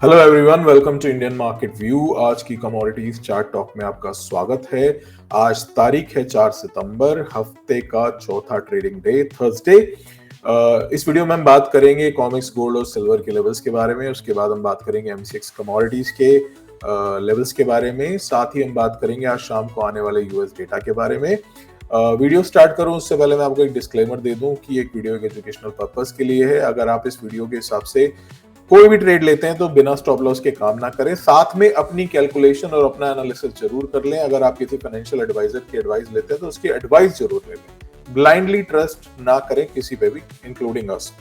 Hello everyone, welcome to Indian market view. आज की commodities chart talk में आपका स्वागत है। आज तारीख है 4 सितंबर, हफ्ते का चौथा ट्रेडिंग डे, थर्सडे। इस वीडियो में हम बात करेंगे कॉमिक्स, गोल्ड और सिल्वर के लेवल्स के बारे में। उसके बाद हम बात करेंगे एमसीएक्स कमोडिटीज के लेवल्स के बारे में। साथ ही हम बात करेंगे आज शाम को आने वाले यूएस डेटा के बारे में। वीडियो स्टार्ट करूं उससे पहले मैं आपको एक डिस्क्लेमर दे दूं कि एक वीडियो एक एजुकेशनल पर्पस के लिए है। अगर आप इस वीडियो के हिसाब से कोई भी ट्रेड लेते हैं तो बिना स्टॉप लॉस के काम ना करें। साथ में अपनी कैलकुलेशन और अपना एनालिसिस जरूर कर लें। अगर आप किसी फाइनेंशियल एडवाइजर की एडवाइस लेते हैं तो उसकी एडवाइस जरूर ले लें। ब्लाइंडली ट्रस्ट ना करें किसी पे भी, इंक्लूडिंग अस।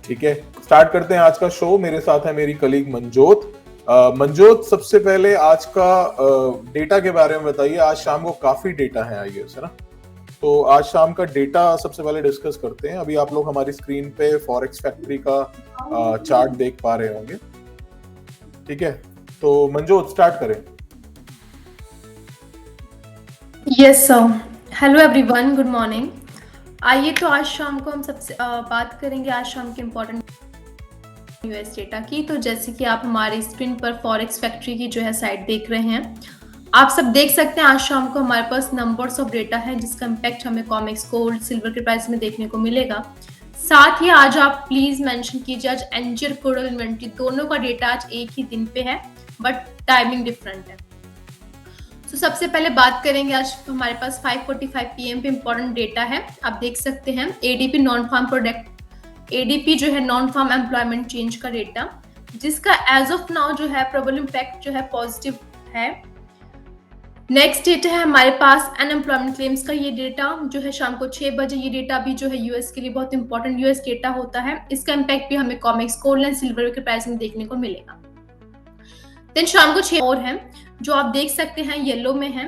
ठीक है, स्टार्ट करते हैं आज का शो। मेरे साथ है मेरी कलीग मंजोत। मंजोत, सबसे पहले आज का डेटा के बारे में बताइए। आज शाम को काफी डेटा है आईएएस, है ना? तो आज शाम का डेटा सबसे पहले डिस्कस करते हैं। अभी आप लोग हमारी स्क्रीन पे फॉरेक्स फैक्ट्री का चार्ट देख पा रहे होंगे। ठीक है, तो मंजोत स्टार्ट करें। Yes sir. Hello everyone, good morning. आइए तो आज शाम को हम सबसे बात करेंगे आज शाम के इम्पोर्टेंट यूएस डेटा की। तो जैसे कि आप हमारी स्क्रीन पर फॉरेक्स फैक्ट्री की जो है साइट देख रहे हैं, आप सब देख सकते हैं आज शाम को हमारे पास नंबर्स ऑफ डेटा है जिसका इम्पैक्ट हमें कॉमिक्स, गोल्ड, सिल्वर के प्राइस में देखने को मिलेगा। साथ ही आज आप प्लीज मेंशन कीजिए आज एनजी और क्रूड ऑयल इन्वेंट्री दोनों का डेटा आज एक ही दिन पे है, बट टाइमिंग डिफरेंट है। तो सबसे पहले बात करेंगे आज हमारे पास 5:45 PM पे इम्पोर्टेंट डेटा है। आप देख सकते हैं ADP non farm product, ADP जो है नॉन फार्म एम्प्लॉयमेंट चेंज का डेटा, जिसका एज ऑफ नाउ जो है प्रोबेबल इम्पैक्ट जो है पॉजिटिव है। नेक्स्ट डेटा है हमारे पास अनएम्प्लॉयमेंट क्लेम्स का। ये डेटा जो है शाम को 6 बजे, ये डेटा भी जो है यूएस के लिए बहुत इंपॉर्टेंट यूएस डेटा होता है। इसका इम्पैक्ट भी हमें कॉमिक्स, गोल्ड एंड सिल्वर के प्राइस में देखने को मिलेगा। देन शाम को 6 और हैं जो आप देख सकते हैं येलो में है।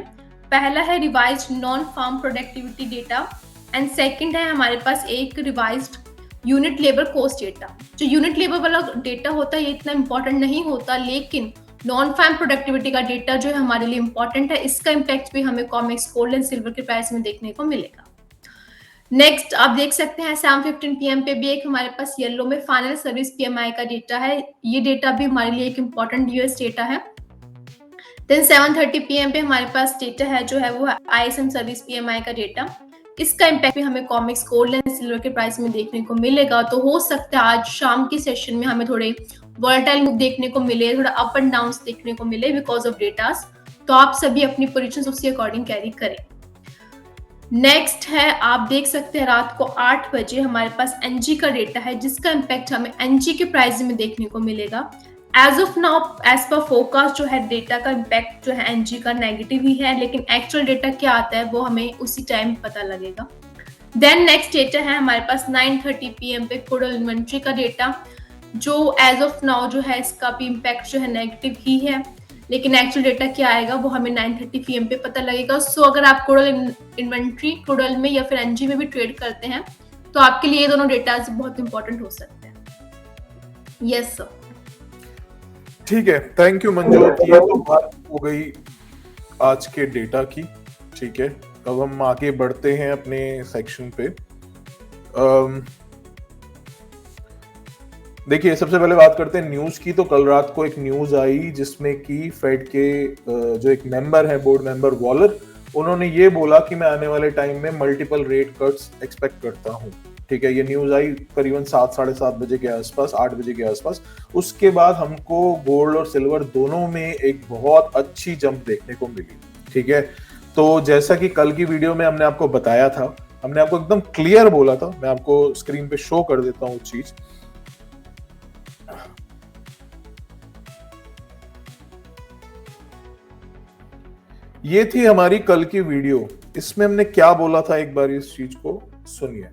पहला है revised non farm productivity data and second है हमारे पास एक revised unit labour cost data. जो यूनिट लेबर वाला डेटा होता है ये इतना इंपॉर्टेंट नहीं होता, लेकिन नॉन फार्म प्रोडक्टिविटी का डेटा जो है हमारे लिए इंपॉर्टेंट है। इसका इम्पैक्ट भी हमें कॉमिक्स, गोल्ड एंड सिल्वर के प्राइस में देखने को मिलेगा। नेक्स्ट आप देख सकते हैं 7:15 PM पे भी एक हमारे पास येलो में फाइनल सर्विस PMI का डेटा है। ये डेटा भी हमारे लिए एक इम्पॉर्टेंट यूएस डेटा है। देन 7:30 PM पे हमारे पास डेटा है जो है वो ISM सर्विस PMI का डेटा। इसका इम्पैक्ट भी हमें कॉमिक्स, गोल्ड एंड सिल्वर के प्राइस में देखने को मिलेगा। तो हो सकता है आज शाम की सेशन में हमें थोड़े वॉलेटाइल मूव देखने को मिले, थोड़ा अप एंड डाउन देखने को मिले बिकॉज ऑफ डेटास। तो आप सभी अपनी पोजीशंस उसी अकॉर्डिंग कैरी करें। नेक्स्ट है आप देख सकते हैं रात को 8 बजे हमारे पास एनजी का डेटा है जिसका इम्पैक्ट हमें एनजी के प्राइस में देखने को मिलेगा। As of now as per forecast जो है डेटा का इम्पैक्ट जो है एनजी का नेगेटिव ही है, लेकिन एक्चुअल डेटा क्या आता है वो हमें उसी टाइम पता लगेगा। देन नेक्स्ट डेटा है हमारे पास 9:30 PM पे क्रूड ऑयल इन्वेंट्री का डेटा, जो एज ऑफ नाउ जो है इसका भी इम्पैक्ट जो है नेगेटिव ही है, लेकिन एक्चुअल डेटा क्या आएगा वो हमें 9:30 PM पे पता लगेगा। सो अगर आप crude oil inventory, crude oil में या फिर एनजी में भी ट्रेड करते हैं तो आपके लिए ये दोनों डेटा बहुत इंपॉर्टेंट हो सकते हैं। Yes sir. ठीक है, थैंक यू मंजोत। ये तो बात हो गई आज के डेटा की। ठीक है, अब हम आगे बढ़ते हैं अपने सेक्शन पे। देखिए, सबसे पहले बात करते हैं न्यूज की। तो कल रात को एक न्यूज आई जिसमें कि फेड के जो एक मेंबर है, बोर्ड मेंबर वॉलर, उन्होंने ये बोला कि मैं आने वाले टाइम में मल्टीपल रेट कट्स एक्सपेक्ट करता हूं। ठीक है, ये न्यूज आई करीबन 7, 7:30 बजे के आसपास, 8 बजे के आसपास। उसके बाद हमको गोल्ड और सिल्वर दोनों में एक बहुत अच्छी जंप देखने को मिली। ठीक है, तो जैसा कि कल की वीडियो में हमने आपको बताया था, हमने आपको एकदम क्लियर बोला था। मैं आपको स्क्रीन पे शो कर देता हूँ चीज। ये थी हमारी कल की वीडियो। इसमें हमने क्या बोला था, एक बार इस चीज को सुनिए।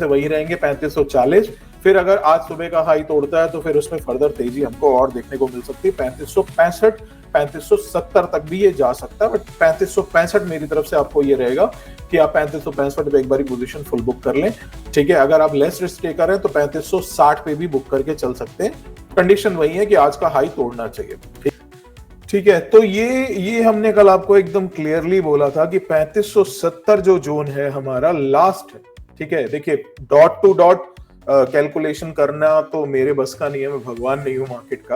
वही रहेंगे 3540। फिर अगर आज सुबह का हाई तोड़ता है तो फिर उसमें फर्दर तेजी हमको और देखने को मिल सकती है। 3565, 3570 तक भी ये जा सकता है, बट 3565 मेरी तरफ से आपको ये रहेगा कि आप 3565 पे एक बारी पोजीशन फुल बुक कर लें। ठीक है, अगर आप लेस रिस्क टेकर हैं तो 3560 पे भी बुक करके चल सकते हैं। कंडीशन वही है कि आज का हाई तोड़ना चाहिए। ठीक है, तो ये हमने कल आपको एकदम क्लियरली बोला था कि 3570 जो जोन है हमारा लास्ट है। ठीक है, देखिए डॉट टू डॉट कैलकुलेशन करना तो मेरे बस का नहीं है, मैं भगवान नहीं हूँ मार्केट का,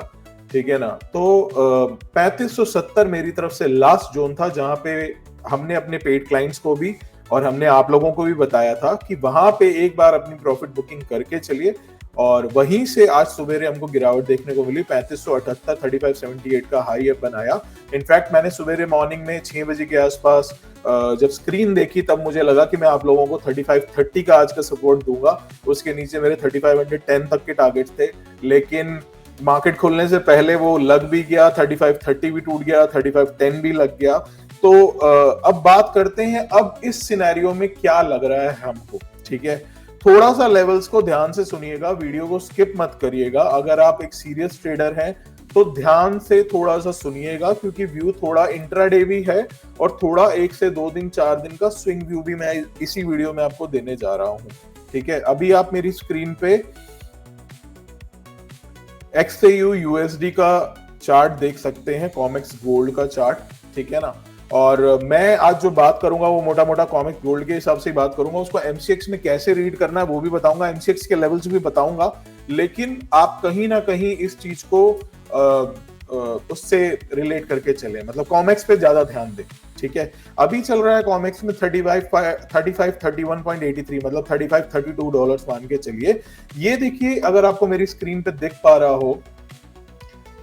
ठीक है ना। तो 3570 मेरी तरफ से लास्ट जोन था जहां पे हमने अपने पेड क्लाइंट्स को भी और हमने आप लोगों को भी बताया था कि वहां पे एक बार अपनी प्रॉफिट बुकिंग करके चलिए, और वहीं से आज सवेरे हमको गिरावट देखने को मिली। 3578 3578 का हाई बनाया। इनफैक्ट मैंने सवेरे मॉर्निंग में 6 बजे के आसपास जब स्क्रीन देखी तब मुझे लगा कि मैं आप लोगों को 3530 का आज का सपोर्ट दूंगा। उसके नीचे मेरे 3510 तक के टारगेट्स थे, लेकिन मार्केट खुलने से पहले वो लग भी गया, 3530 भी टूट गया, 3510 भी लग गया। तो अब बात करते हैं अब इस सिनेरियो में क्या लग रहा है हमको, ठीक है। थोड़ा सा लेवल्स को ध्यान से सुनिएगा, वीडियो को स्किप मत करिएगा। अगर आप एक सीरियस ट्रेडर हैं तो ध्यान से थोड़ा सा सुनिएगा, क्योंकि व्यू थोड़ा इंट्राडे भी है और थोड़ा 1 से 2 दिन 4 दिन का स्विंग व्यू भी मैं इसी वीडियो में आपको देने जा रहा हूं, ठीक है। अभी आप मेरी स्क्रीन पे XAU USD का चार्ट देख सकते हैं, कॉमेक्स गोल्ड का चार्ट, ठीक है ना। और मैं आज जो बात करूंगा वो मोटा मोटा कॉमेक्स गोल्ड के हिसाब से बात करूंगा। उसको MCX में कैसे रीड करना है वो भी बताऊंगा, MCX के लेवल्स भी बताऊंगा, लेकिन आप कहीं ना कहीं इस चीज को उससे रिलेट करके चले, मतलब कॉमेक्स पे ज्यादा ध्यान दें, ठीक है। अभी चल रहा है कॉमेक्स में 3531.83, मतलब $35-32 मान के चलिए। ये देखिए, अगर आपको मेरी स्क्रीन पे दिख पा रहा हो,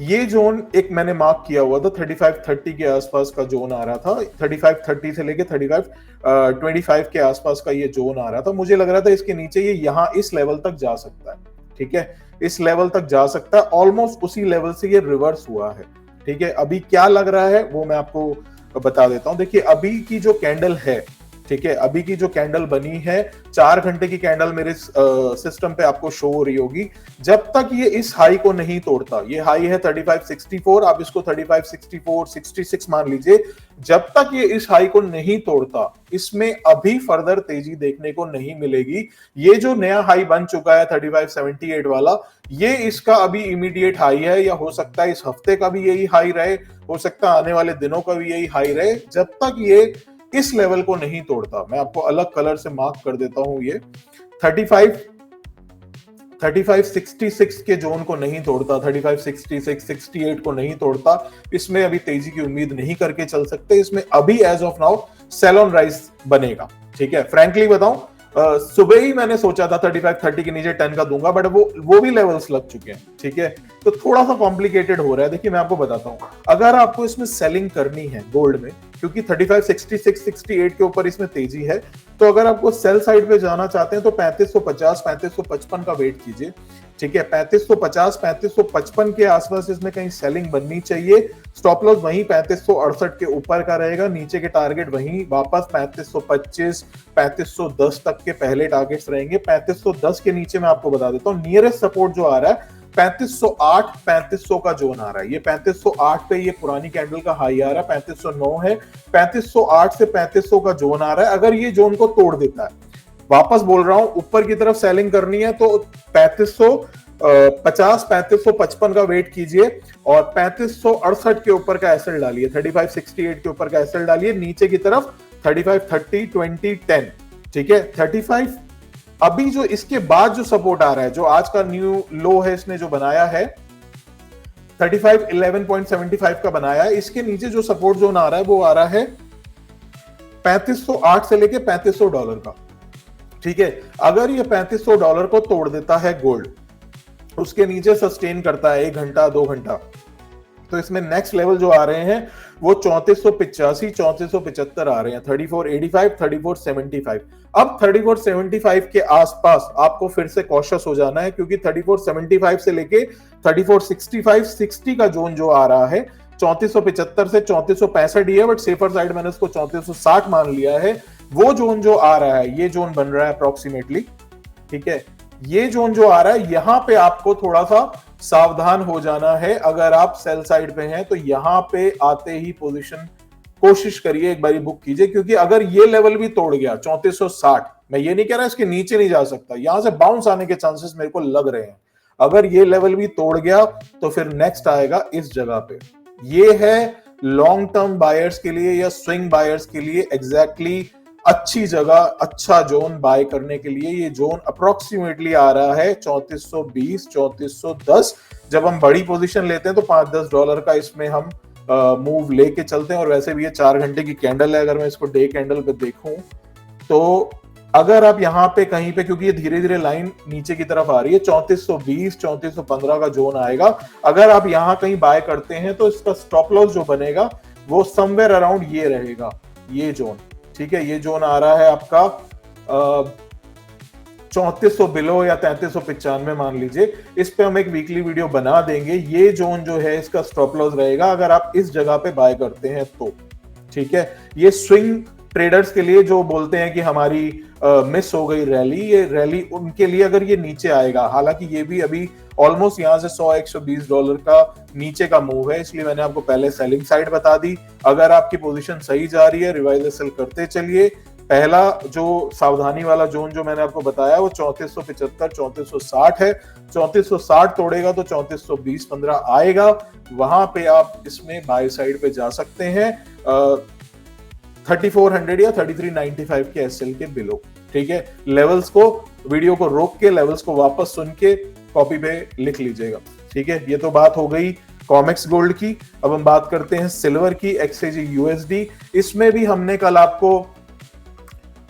ये जोन एक मैंने मार्क किया हुआ था, 3530 के आसपास का जोन आ रहा था। 3530 से लेके 3525 के आसपास का ये जोन आ रहा था। मुझे लग रहा था इसके नीचे ये यहाँ इस लेवल तक जा सकता है, ठीक है, इस लेवल तक जा सकता है। ऑलमोस्ट उसी लेवल से ये रिवर्स हुआ है, ठीक है। अभी क्या लग रहा है वो मैं आपको बता देता हूं। देखिए अभी की जो कैंडल है, ठीक है, अभी की जो कैंडल बनी है, 4 घंटे की कैंडल मेरे सिस्टम पे आपको शो हो रही होगी। जब तक ये इस हाई को नहीं तोड़ता, ये हाई है 3564, आप इसको 3564 66 मान लीजिए, जब तक ये इस हाई को नहीं तोड़ता, इसमें अभी फर्दर तेजी देखने को नहीं मिलेगी। ये जो नया हाई बन चुका है 3578 वाला, ये इसका अभी इमीडिएट हाई है, या हो सकता है इस हफ्ते का भी यही हाई रहे, हो सकता है आने वाले दिनों का भी यही हाई रहे, जब तक ये इस लेवल को नहीं तोड़ता। मैं आपको अलग कलर से मार्क कर देता हूं, ये 3566 के जोन को नहीं तोड़ता, 3566 68 को नहीं तोड़ता, इसमें अभी तेजी की उम्मीद नहीं करके चल सकते। इसमें अभी as of now sell on rise बनेगा, ठीक है। फ्रैंकली बताऊं, सुबह ही मैंने सोचा था 3530 के नीचे 10 का दूंगा, बट वो भी लेवल्स लग चुके हैं, ठीक है। तो थोड़ा सा कॉम्प्लिकेटेड हो रहा है। देखिए मैं आपको बताता हूं, अगर आपको इसमें सेलिंग करनी है गोल्ड में, क्योंकि 3566 68 के ऊपर इसमें तेजी है, तो अगर आपको सेल साइड पे जाना चाहते हैं तो 3550 3555 का वेट कीजिए, ठीक है। 3550 3555 के आसपास इसमें कहीं सेलिंग बननी चाहिए। स्टॉप लॉस वहीं 3568 के ऊपर का रहेगा, नीचे के टारगेट वहीं वापस 3525 3510 तक के पहले टारगेट्स रहेंगे। 3510 के नीचे मैं आपको बता देता हूँ, नियरेस्ट सपोर्ट जो आ रहा है 3508 3500 का जोन आ रहा है। ये 3508 पे ये पुरानी कैंडल का हाई आ रहा है, 3509 है, 3508 से 3500 का जोन आ रहा है। अगर ये जोन को तोड़ देता है, वापस बोल रहा हूं, ऊपर की तरफ सेलिंग करनी है तो 3550 3555 का वेट कीजिए, और 3568 के ऊपर का एसएल डालिए, 3568 के ऊपर का एसएल डालिए, नीचे की तरफ 3530 20 10, ठीक है। 35 अभी जो इसके बाद जो सपोर्ट आ रहा है, जो आज का न्यू लो है इसने जो बनाया है 3511.75 का बनाया है, इसके नीचे जो सपोर्ट जोन आ रहा है वो आ रहा है 3508 से लेके $3500 का, ठीक है। अगर ये $3500 को तोड़ देता है गोल्ड, उसके नीचे सस्टेन करता है 1 घंटा 2 घंटा, तो इसमें नेक्स्ट लेवल जो आ रहे हैं वो 3485 3475 आ रहे हैं, 3485 3475। अब 3475 के आसपास आपको फिर से कॉशियस हो जाना है, क्योंकि 3475 से लेके 3465 60 का जोन जो आ रहा है 3475 से 3465 ही है, बट सेफर साइड मैंने उसको 3460 मान लिया है। वो जोन जो आ रहा है, ये जोन बन रहा है अप्रोक्सीमेटली, ठीक है। ये जोन जो आ रहा है, यहां पे आपको थोड़ा सा सावधान हो जाना है। अगर आप सेल साइड पे हैं तो यहां पे आते ही पोजीशन कोशिश करिए, एक बारी बुक कीजिए, क्योंकि अगर ये लेवल भी तोड़ गया 3460, मैं ये नहीं कह रहा इसके नीचे नहीं जा सकता, यहां से बाउंस आने के चांसेस मेरे को लग रहे हैं। अगर ये लेवल भी तोड़ गया तो फिर नेक्स्ट आएगा इस जगह पे। ये है लॉन्ग टर्म बायर्स के लिए या स्विंग बायर्स के लिए एग्जैक्टली अच्छी जगह, अच्छा जोन बाय करने के लिए। ये जोन अप्रोक्सीमेटली आ रहा है 3420 3410। जब हम बड़ी पोजीशन लेते हैं तो $5-10 का इसमें हम मूव लेके चलते हैं। और वैसे भी ये 4 घंटे की कैंडल है, अगर मैं इसको डे कैंडल पे देखूं तो अगर आप यहाँ पे कहीं पे, क्योंकि ये धीरे धीरे लाइन नीचे की तरफ आ रही है, 3420 3415 का जोन आएगा। अगर आप यहाँ कहीं बाय करते हैं तो इसका स्टॉप लॉस जो बनेगा वो समवेयर अराउंड ये रहेगा, ये जोन। ठीक है, ये जोन आ रहा है आपका 3400 बिलो या 3395 मान लीजिए। इस पे हम एक वीकली वीडियो बना देंगे। ये जोन जो है इसका स्टॉप लॉस रहेगा अगर आप इस जगह पे बाय करते हैं तो। ठीक है, ये स्विंग ट्रेडर्स के लिए जो बोलते हैं कि हमारी मिस हो गई रैली, ये रैली उनके लिए अगर ये नीचे आएगा, हालांकि ये भी अभी ऑलमोस्ट यहाँ से $100-120 का नीचे का मूव है, इसलिए मैंने आपको पहले सेलिंग साइड बता दी। अगर आपकी पोजीशन सही जा रही है, रिवाइज सेल करते चलिए। पहला जो सावधानी वाला जोन जो मैंने आपको बताया वो 3475 3460 है। 3460 तोड़ेगा तो 3420-15 आएगा, वहां पे आप इसमें बाय साइड पे जा सकते हैं 3400 या 3395 के एसएल के बिलो। ठीक है, लेवल्स को, वीडियो को रोक के लेवल्स को वापस सुन के कॉपी पे लिख लीजिएगा। ठीक है, ये तो बात हो गई कॉमेक्स गोल्ड की। अब हम बात करते हैं सिल्वर की, एक्सजेजी यूएसडी। इसमें भी हमने कल आपको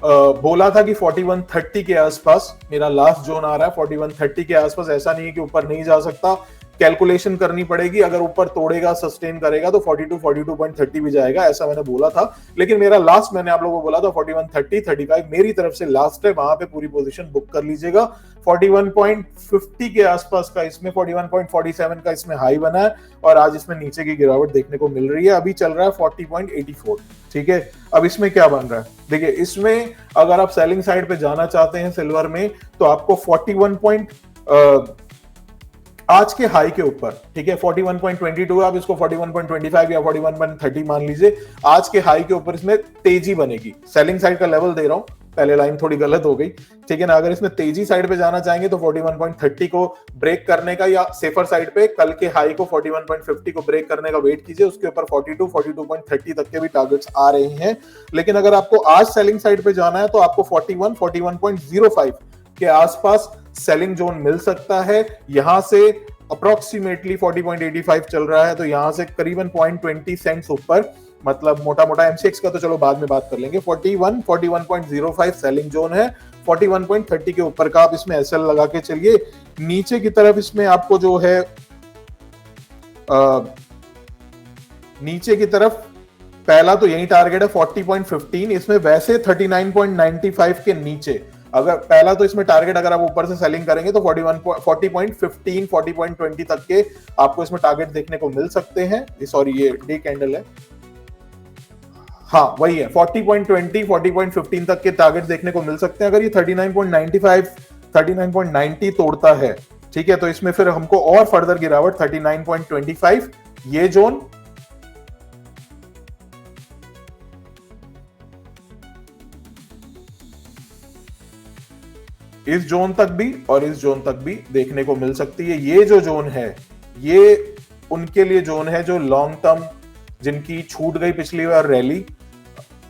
बोला था कि 4130 के आसपास मेरा लास्ट जोन आ रहा है, 4130 के आसपास। ऐसा नहीं है कि ऊपर नहीं जा सकता, कैलकुलेशन करनी पड़ेगी। अगर ऊपर तोड़ेगा, सस्टेन करेगा तो 42 42.30 भी जाएगा, ऐसा मैंने बोला था। लेकिन मेरा लास्ट, मैंने आप लोगों को बोला था 4130 35 मेरी तरफ से लास्ट है, वहां पे पूरी पोजीशन बुक कर लीजिएगा। 41.50 के आसपास का इसमें, 41.47 का इसमें हाई बना है और आज इसमें नीचे की गिरावट देखने को मिल रही है। अभी चल रहा है 40.84। ठीक है, अब इसमें क्या बन रहा है देखिए। इसमें अगर आप सेलिंग साइड पे जाना चाहते हैं सिल्वर में तो आपको 41 आज के हाई के ऊपर, ठीक है, 41.22, आप इसको 41.25 या 41.30 मान लीजिए। आज के हाई के ऊपर इसमें तेजी बनेगी। सेलिंग साइड का लेवल दे रहा हूं, पहले लाइन थोड़ी गलत हो गई, ठीक है ना। अगर इसमें तेजी साइड पे जाना चाहेंगे तो 41.30 को ब्रेक करने का, या सेफर साइड पे कल के हाई को 41.50 को ब्रेक करने का वेट कीजिए। उसके ऊपर 42 42.30 तक के भी टारगेट्स आ रहे हैं। लेकिन अगर आपको आज सेलिंग साइड पे जाना है तो आपको 41 41.05 के आसपास सेलिंग जोन मिल सकता है। यहां से अप्रोक्सीमेटली 40.85 चल रहा है, तो यहां से करीबन 0.20 सेंट्स ऊपर, मतलब मोटा मोटा एमसीएक्स का तो चलो बाद में बात कर लेंगे, 41 41.05 सेलिंग जोन है। 41.30 के ऊपर का आप इसमें एसएल लगा के चलिए। नीचे की तरफ इसमें आपको जो है नीचे की तरफ पहला तो यही टारगेट है 40.15। इसमें वैसे 39.95 के नीचे, अगर पहला तो इसमें टारगेट अगर आप ऊपर से सेलिंग करेंगे तो 40.15 40.20 तक के आपको इसमें टारगेट देखने को मिल सकते हैं। सॉरी, ये डे कैंडल है, हाँ वही है, 40.20 40.15 तक के टारगेट देखने को मिल सकते हैं। अगर ये 39.95 39.90 तोड़ता है, ठीक है, तो इसमें फिर हमको और फर्दर गिरावट 39.25 ये जोन, इस जोन तक भी और इस जोन तक भी देखने को मिल सकती है। ये जो जोन है ये उनके लिए जोन है जो लॉन्ग टर्म, जिनकी छूट गई पिछली बार रैली।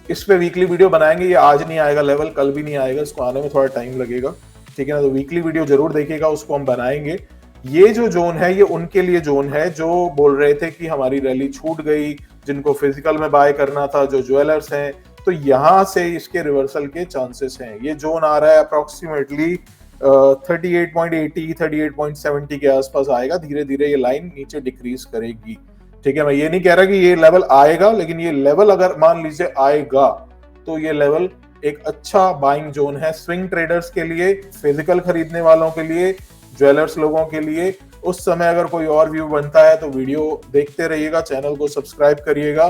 इस पे वीकली वीडियो बनाएंगे। ये आज नहीं आएगा लेवल, कल भी नहीं आएगा, इसको आने में थोड़ा टाइम लगेगा, ठीक है ना। तो वीकली वीडियो जरूर देखिएगा, उसको हम बनाएंगे। ये जो जोन है ये उनके लिए जोन है जो बोल रहे थे कि हमारी रैली छूट गई, जिनको फिजिकल में बाय करना था, जो ज्वेलर्स हैं, तो यहां से इसके रिवर्सल के चांसेस हैं। ये जोन आ रहा है अप्रोक्सीमेटली 38.80 38.70 के आसपास आएगा। धीरे धीरे ये लाइन नीचे डिक्रीज करेगी, ठीक है। मैं ये नहीं कह रहा कि ये लेवल आएगा, लेकिन ये लेवल अगर मान लीजिए आएगा तो ये लेवल एक अच्छा बाइंग जोन है स्विंग ट्रेडर्स के लिए, फिजिकल खरीदने वालों के लिए, ज्वेलर्स लोगों के लिए। उस समय अगर कोई और व्यू बनता है तो वीडियो देखते रहिएगा, चैनल को सब्सक्राइब करिएगा।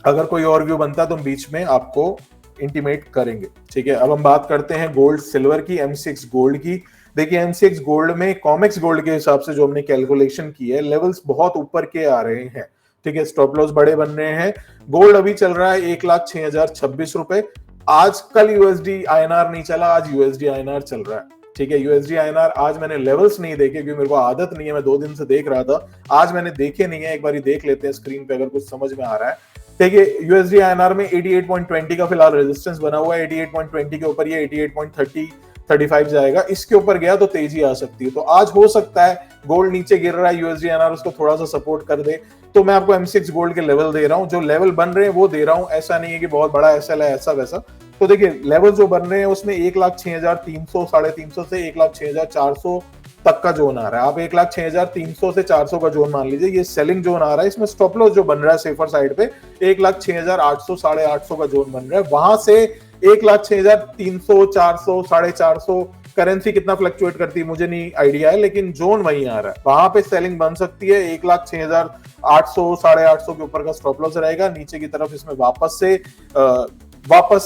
अगर कोई और व्यू बनता है तो बीच में आपको इंटीमेट करेंगे, ठीक है। अब हम बात करते हैं गोल्ड सिल्वर की, M6 गोल्ड की। देखिए M6 गोल्ड में कॉमेक्स गोल्ड के हिसाब से जो हमने कैलकुलेशन की है, लेवल्स बहुत ऊपर के आ रहे हैं, ठीक है, स्टॉप लॉस बड़े बन रहे हैं। गोल्ड अभी चल रहा है 1,06,026 रुपए। आज कल यूएसडी आईएनआर नहीं चला, आज यूएसडी आईएनआर चल रहा है, ठीक है। यूएसडी आईएनआर आज मैंने लेवल्स नहीं देखे क्योंकि मेरे को आदत नहीं है, मैं 2 दिन से देख रहा था, आज मैंने देखे नहीं है। एक बार देख लेते हैं स्क्रीन पे अगर कुछ समझ में आ रहा है। देखिए यूएसडी आईएनआर में 88.20 का फिलहाल रेजिस्टेंस बना हुआ है, 88.20 के ऊपर ये 88.30 35 जाएगा, इसके ऊपर गया तो तेजी आ सकती है। तो आज हो सकता है गोल्ड नीचे गिर रहा है, यूएसडी आईएनआर उसको थोड़ा सा सपोर्ट कर दे, तो मैं आपको M6 गोल्ड के लेवल दे रहा हूं, जो लेवल बन रहे हैं वो दे रहा हूं, ऐसा नहीं है कि बहुत बड़ा एसएल है ऐसा वैसा। तो देखिए लेवल जो बन रहे हैं उसमें 1,06,300 350 से 1,06,400 तक का जोन आ रहा है। आप 1,06,300 से 400 का जोन मान लीजिए, ये सेलिंग जोन आ रहा है। इसमें स्टॉप लॉस जो बन रहा है सेफर साइड पे 1,06,800 850 का जोन बन रहा है। वहां से 1,06,300 400 450 करेंसी कितना फ्लक्चुएट करती है मुझे नहीं आइडिया है, लेकिन जोन वहीं आ रहा है, वहां पे सेलिंग बन सकती है। 1,06,800 850 के ऊपर का स्टॉप लॉस रहेगा। नीचे की तरफ इसमें वापस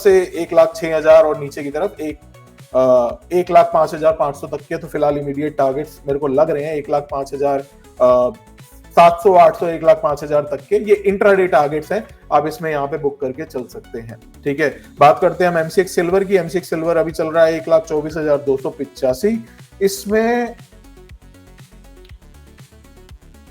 से 1,06,000 और नीचे की तरफ 1,05,500 तक के तो फिलहाल इमीडिएट टारगेट्स मेरे को लग रहे हैं। 1,05,700 800 1,05,000 तक के ये इंट्राडे टारगेट्स हैं, आप इसमें यहाँ पे बुक करके चल सकते हैं। ठीक है, बात करते हैं हम M6 सिल्वर की। M6 सिल्वर अभी चल रहा है 1,24,285।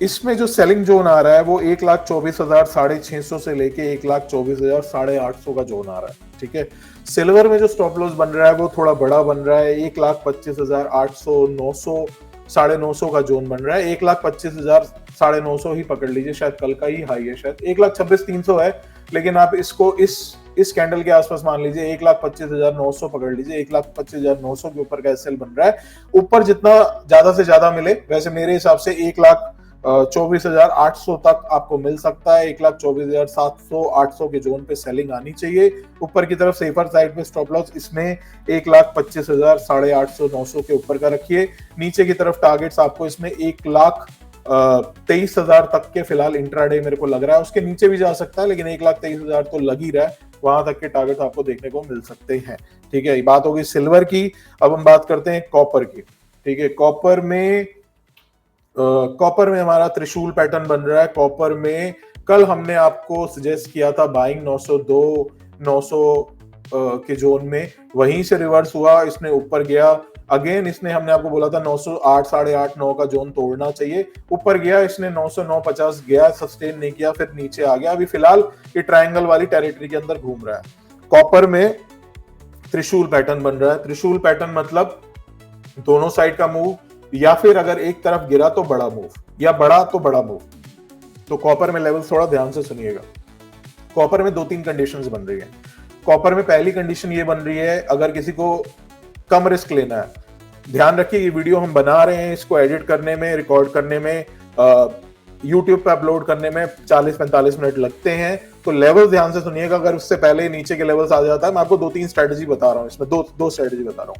इसमें जो सेलिंग जोन आ रहा है वो 1,24,650 से लेके 1,24,850 का जोन आ रहा है। ठीक है, सिल्वर में जो स्टॉप लॉस बन रहा है वो थोड़ा बड़ा बन रहा है, 1,25,800 900 950 का जोन बन रहा है। 1,25,000 950 ही पकड़ लीजिए, शायद कल का ही हाई है, शायद 1,26,300 है, लेकिन आप इसको इस कैंडल के आसपास मान लीजिए 1,25,900 पकड़ लीजिए। 1,25,900 के ऊपर का एसएल बन रहा है। ऊपर जितना ज्यादा से ज्यादा मिले, वैसे मेरे हिसाब से 1,24,800 तक आपको मिल सकता है। 1,24,700 800 के जोन पे सेलिंग आनी चाहिए। ऊपर की तरफ सेफर साइड पे स्टॉप लॉस इसमें 1,25,000 850 900 के ऊपर का रखिए। नीचे की तरफ टारगेट्स आपको इसमें 1,23,000 तक के फिलहाल इंट्राडे मेरे को लग रहा है, उसके नीचे भी जा सकता है, लेकिन 1,23,000 तो लग ही रहा है, वहां तक के टारगेट आपको देखने को मिल सकते हैं। ठीक है, बात होगी सिल्वर की। अब हम बात करते हैं कॉपर की। ठीक है, कॉपर में हमारा त्रिशूल पैटर्न बन रहा है। कॉपर में कल हमने आपको सजेस्ट किया था बाइंग 902 900 के जोन में, वहीं से रिवर्स हुआ, इसने ऊपर गया अगेन। इसने हमने आपको बोला था 908 8.5 9 का जोन तोड़ना चाहिए, ऊपर गया इसने 900 950 गया, सस्टेन नहीं किया, फिर नीचे आ गया। अभी फिलहाल ये ट्रायंगल वाली टेरिटरी के अंदर घूम रहा है। कॉपर में त्रिशूल पैटर्न बन रहा है। त्रिशूल पैटर्न मतलब दोनों साइड का मूव, या फिर अगर एक तरफ गिरा तो बड़ा मूव, या बड़ा तो बड़ा मूव। तो कॉपर में लेवल थोड़ा ध्यान से सुनिएगा। कॉपर में 2-3 कंडीशंस बन रही है। कॉपर में पहली कंडीशन ये बन रही है, अगर किसी को कम रिस्क लेना है, ध्यान रखिए ये वीडियो हम बना रहे हैं, इसको एडिट करने में, रिकॉर्ड करने में, यूट्यूब पे अपलोड करने में 40-45 मिनट लगते हैं, तो लेवल ध्यान से सुनिएगा। अगर उससे पहले नीचे के लेवल्स आ जाता है, मैं आपको 2-3 स्ट्रेटेजी बता रहा हूँ, इसमें दो स्ट्रेटेजी बता रहा हूँ।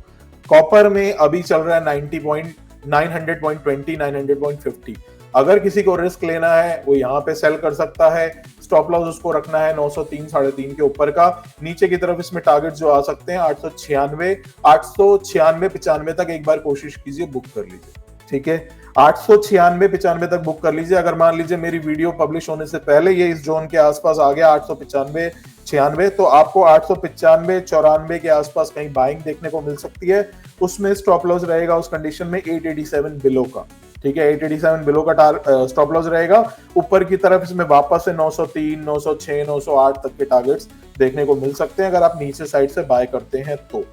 कॉपर में अभी चल रहा है 900.20 900.50। अगर किसी को रिस्क लेना है वो यहाँ पे सेल कर सकता है। स्टॉप लॉस उसको रखना है 903 3.5 के ऊपर का। नीचे की तरफ इसमें टारगेट जो आ सकते हैं 896 95 तक एक बार कोशिश कीजिए, बुक कर लीजिए। ठीक है, 896 95 तक बुक कर लीजिए। अगर मान लीजिए मेरी वीडियो पब्लिश होने से पहले ये इस जोन के आसपास आ गया 895 96, तो आपको 895 94 के आसपास कहीं बाइंग देखने को मिल सकती है। उसमें स्टॉप लॉस रहेगा उस कंडीशन में 887 बिलो का। ठीक है, 887 बिलो का स्टॉप लॉस रहेगा। ऊपर की तरफ इसमें वापस से 903 906 908 तक के टारगेट्स देखने को मिल सकते हैं अगर आप नीचे साइड से बाय करते हैं तो।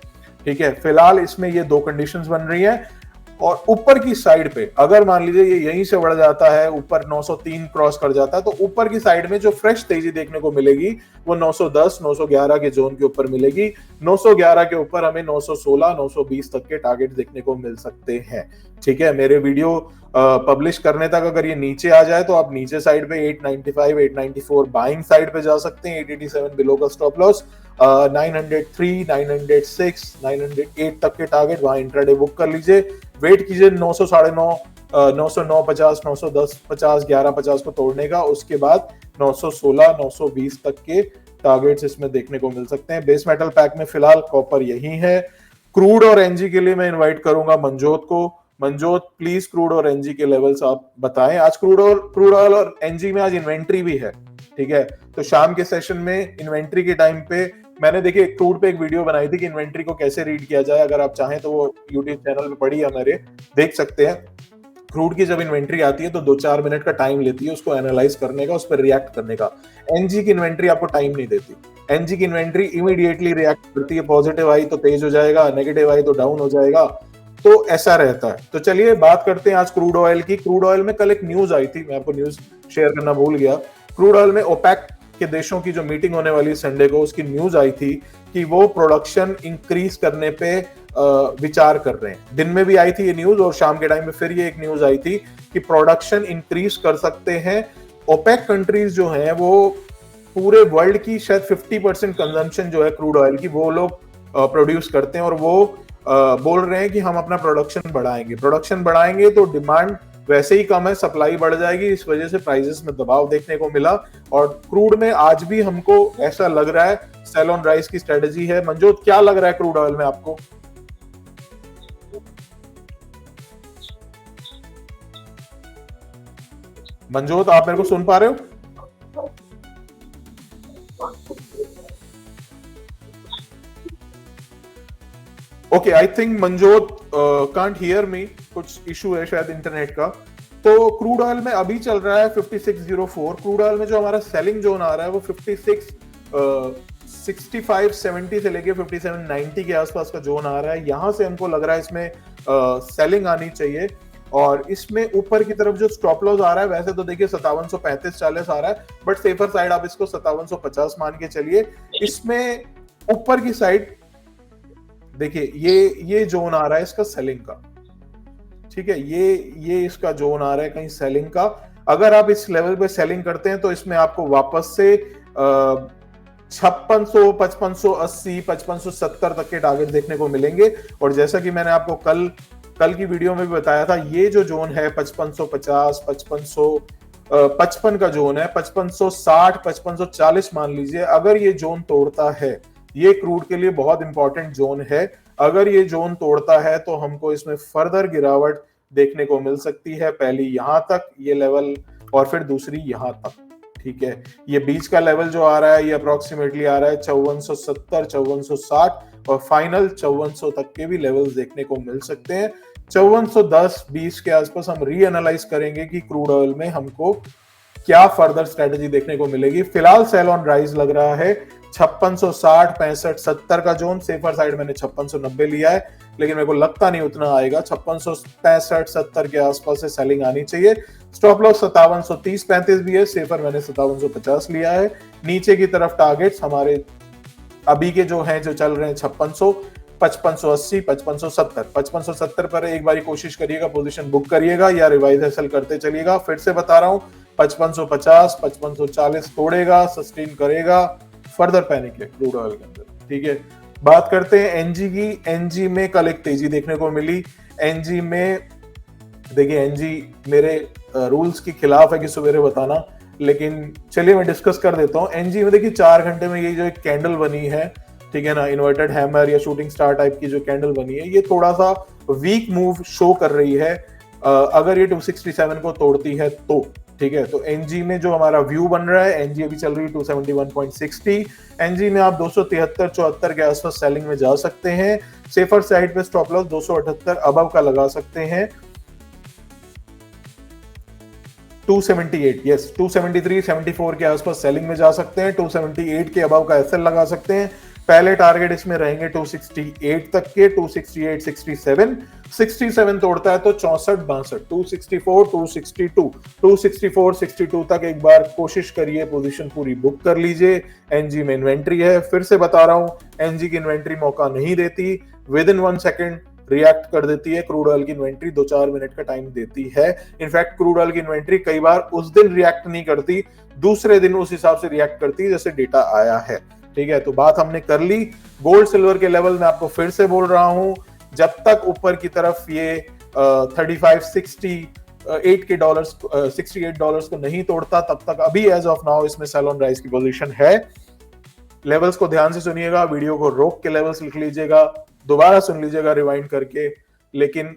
ठीक है, फिलहाल इसमें ये 2 कंडीशंस बन रही हैं। और ऊपर की साइड पे अगर मान लीजिए ये यहीं से बढ़ जाता है, ऊपर 903 क्रॉस कर जाता है, तो ऊपर की साइड में जो फ्रेश तेजी देखने को मिलेगी वो 910 911 के जोन के ऊपर मिलेगी। 911 के ऊपर हमें 916 920 तक के टारगेट देखने को मिल सकते हैं। ठीक है, मेरे वीडियो पब्लिश करने तक अगर ये नीचे आ जाए तो आप नीचे साइड पे 895 894 बाइंग साइड पे जा सकते हैं। 887 बिलो का स्टॉप लॉस, 903 906 908 तक के टारगेट वहां इंट्राडे बुक कर लीजिए। वेट कीजिए 900 950 910 50 11 50 को तोड़ने का। उसके बाद 916 920 तक के टारगेट्स इसमें देखने को मिल सकते हैं। बेस मेटल पैक में फिलहाल कॉपर यही है। क्रूड और एनजी के लिए मैं इनवाइट करूंगा मनजोत को। मनजोत प्लीज क्रूड और एनजी के लेवल्स आप बताएं। आज क्रूड ऑयल और एनजी में आज इन्वेंट्री भी है। ठीक है, तो शाम के सेशन में इन्वेंट्री के टाइम पे मैंने देखिए क्रूड पे एक वीडियो बनाई थी कि इन्वेंट्री को कैसे रीड किया जाए। अगर आप चाहें तो वो यूट्यूब चैनल पे पड़ी है मेरे, देख सकते हैं। क्रूड की जब इन्वेंट्री आती है तो 2-4 मिनट का टाइम लेती है उसको एनालाइज करने का, उस पर रिएक्ट करने का। एनजी की इन्वेंट्री आपको टाइम नहीं देती। एनजी की इन्वेंट्री इमीडिएटली रिएक्ट करती है, पॉजिटिव आई तो तेज हो जाएगा, नेगेटिव आई तो डाउन हो जाएगा, तो ऐसा रहता है। तो चलिए बात करते हैं आज क्रूड ऑयल की। क्रूड ऑयल में कल एक न्यूज आई थी, मैं आपको न्यूज शेयर करना भूल गया। क्रूड ऑयल में ओपेक के देशों की जो मीटिंग होने वाली है संडे को, उसकी न्यूज आई थी कि वो प्रोडक्शन इंक्रीज करने पे विचार कर रहे हैं। दिन में भी आई थी ये न्यूज और शाम के टाइम में फिर ये एक न्यूज आई थी कि प्रोडक्शन इंक्रीज कर सकते हैं। ओपेक कंट्रीज जो हैं वो पूरे वर्ल्ड की शायद 50% कंजम्पशन जो है क्रूड ऑयल की वो लोग प्रोड्यूस करते हैं, और वो बोल रहे हैं कि हम अपना प्रोडक्शन बढ़ाएंगे तो डिमांड वैसे ही कम है, सप्लाई बढ़ जाएगी, इस वजह से प्राइसेस में दबाव देखने को मिला। और क्रूड में आज भी हमको ऐसा लग रहा है सेल ऑन राइज की स्ट्रेटेजी है। मंजोत, क्या लग रहा है क्रूड ऑयल में आपको? मंजोत, आप मेरे को सुन पा रहे हो? Okay, I think Manjot can't hear me, कुछ इशू है शायद इंटरनेट का। तो क्रूड ऑयल में अभी चल रहा है 5604। क्रूड ऑयल में जो हमारा सेलिंग जोन आ रहा है वो 6570 से लेके 5790 के आसपास का जोन आ रहा है। यहां से हमको लग रहा है इसमें सेलिंग आनी चाहिए। और इसमें ऊपर की तरफ जो स्टॉप लॉस आ रहा है, वैसे तो देखिए 5735-40 आ रहा है, बट सेफर साइड आप इसको 5750 मान के चलिए। इसमें ऊपर की साइड देखिए ये जोन आ रहा है इसका सेलिंग का, ठीक है, ये इसका जोन आ रहा है कहीं सेलिंग का। अगर आप इस लेवल पे सेलिंग करते हैं तो इसमें आपको वापस से 5600, 5580, 5570 तक के टारगेट देखने को मिलेंगे। और जैसा कि मैंने आपको कल की वीडियो में भी बताया था, ये जो जोन है 5550, 5555 का जोन है, 5560, 5540 मान लीजिए, अगर ये जोन तोड़ता है, ये क्रूड के लिए बहुत इंपॉर्टेंट जोन है। अगर ये जोन तोड़ता है तो हमको इसमें फर्दर गिरावट देखने को मिल सकती है, पहली यहां तक ये लेवल और फिर दूसरी यहां तक, ठीक है। ये बीच का लेवल जो आ रहा है ये अप्रोक्सीमेटली आ रहा है 5470, 5460 और फाइनल 5400 तक के भी लेवल्स देखने को मिल सकते हैं। 5410-20 के आसपास हम रीएनालाइज करेंगे कि क्रूड ऑयल में हमको क्या फर्दर स्ट्रेटेजी देखने को मिलेगी। फिलहाल सेल ऑन राइज लग रहा है 5660, 65, 70 का जोन। सेफर साइड मैंने 5690 लिया है, लेकिन मेरे को लगता नहीं उतना आएगा। 5665, 70 के आसपास से सेलिंग आनी चाहिए। स्टॉप लॉस 5730, 35 भी है। सेफर मैंने 5750 लिया है। नीचे की तरफ टारगेट्स हमारे अभी के जो हैं, जो चल रहे हैं 5600, 5580, 5570। 5570 पर एक बारी कोशिश करिएगा, पोजीशन बुक करिएगा या रिवाइज एसएल करते चलिएगा। फिर से बता रहा हूं, 5550, 5540 तोड़ेगा, सस्टेन करेगा, फर्दर पैनिक है क्रूड ऑयल के अंदर, ठीक है। बात करते हैं एनजी की। एनजी में कल एक तेजी देखने को मिली। एनजी में देखिए, एनजी मेरे रूल्स के खिलाफ है कि सवेरे बताना, लेकिन चलिए मैं डिस्कस कर देता हूं। एनजी में देखिए 4 घंटे में ये जो एक कैंडल बनी है, ठीक है ना, इन्वर्टेड हैमर या शूटिंग स्टार टाइप की जो कैंडल बनी है, ये थोड़ा सा वीक मूव शो कर रही है। अगर ये 267 को तोड़ती है तो, ठीक है। तो एनजी में जो हमारा व्यू बन रहा है, एनजी अभी चल रही है 271.60। एनजी में आप 273-74 के आसपास सेलिंग में जा सकते हैं। सेफर साइड पे स्टॉप लॉस 278 अबव का लगा सकते हैं। 278, यस, 273, 74 के आसपास सेलिंग में जा सकते हैं। 278 के अबव का एसएल लगा सकते हैं। पहले टारगेट इसमें रहेंगे 268 तक के, 268, 67। 67 तोड़ता है तो 64-62, 264, 262, 264, 62 तक एक बार कोशिश करिए, पोजीशन पूरी बुक कर लीजिए। एनजी में इन्वेंट्री है, फिर से बता रहा हूं, एनजी की इन्वेंट्री मौका नहीं देती, विद इन 1 सेकेंड रिएक्ट कर देती है। क्रूड ऑयल की इन्वेंट्री 2-4 मिनट का टाइम देती है। इनफैक्ट क्रूड ऑयल की इन्वेंट्री कई बार उस दिन रिएक्ट नहीं करती, दूसरे दिन उस हिसाब से रिएक्ट करती है जैसे डेटा आया है, ठीक है। तो बात हमने कर ली। गोल्ड सिल्वर के लेवल में आपको फिर से बोल रहा हूं, जब तक ऊपर की तरफ ये 35-68 के डॉलर्स, $68 को नहीं तोड़ता, तब तक अभी एज ऑफ नाउ इसमें सेल ऑन राइज की पोजीशन है। लेवल्स को ध्यान से सुनिएगा, वीडियो को रोक के लेवल्स लिख लीजिएगा, दोबारा सुन लीजिएगा रिवाइंड करके, लेकिन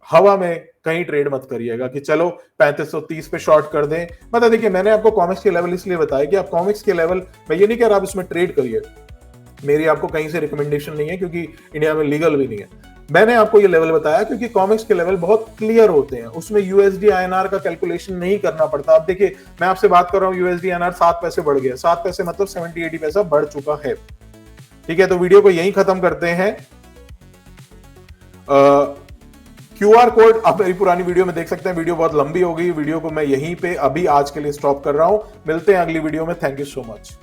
हवा में कहीं ट्रेड मत करिएगा कि चलो 3530 पे शॉर्ट कर दें। मतलब देखिए, मैंने आपको कॉमिक्स के लेवल इसलिए बताया कि आप कॉमिक्स के लेवल, मैं ये नहीं कह रहा आप इसमें ट्रेड करिए, मेरी आपको कहीं से रिकमेंडेशन नहीं है क्योंकि इंडिया में लीगल भी नहीं है, मैंने आपको ये लेवल बताया क्योंकि कॉमिक्स के लेवल बहुत क्लियर होते हैं, उसमें यूएसडी आईएनआर का कैलकुलेशन नहीं करना पड़ता। अब देखिए मैं आपसे बात कर रहा हूँ, यूएसडी आईएनआर 7 पैसे बढ़ गया, 7 पैसे मतलब 70-80 पैसा बढ़ चुका है। ठीक है, तो वीडियो को यहीं खत्म करते हैं। QR कोड आप मेरी पुरानी वीडियो में देख सकते हैं, वीडियो बहुत लंबी हो गई, वीडियो को मैं यहीं पे अभी आज के लिए स्टॉप कर रहा हूं। मिलते हैं अगली वीडियो में, थैंक यू सो मच।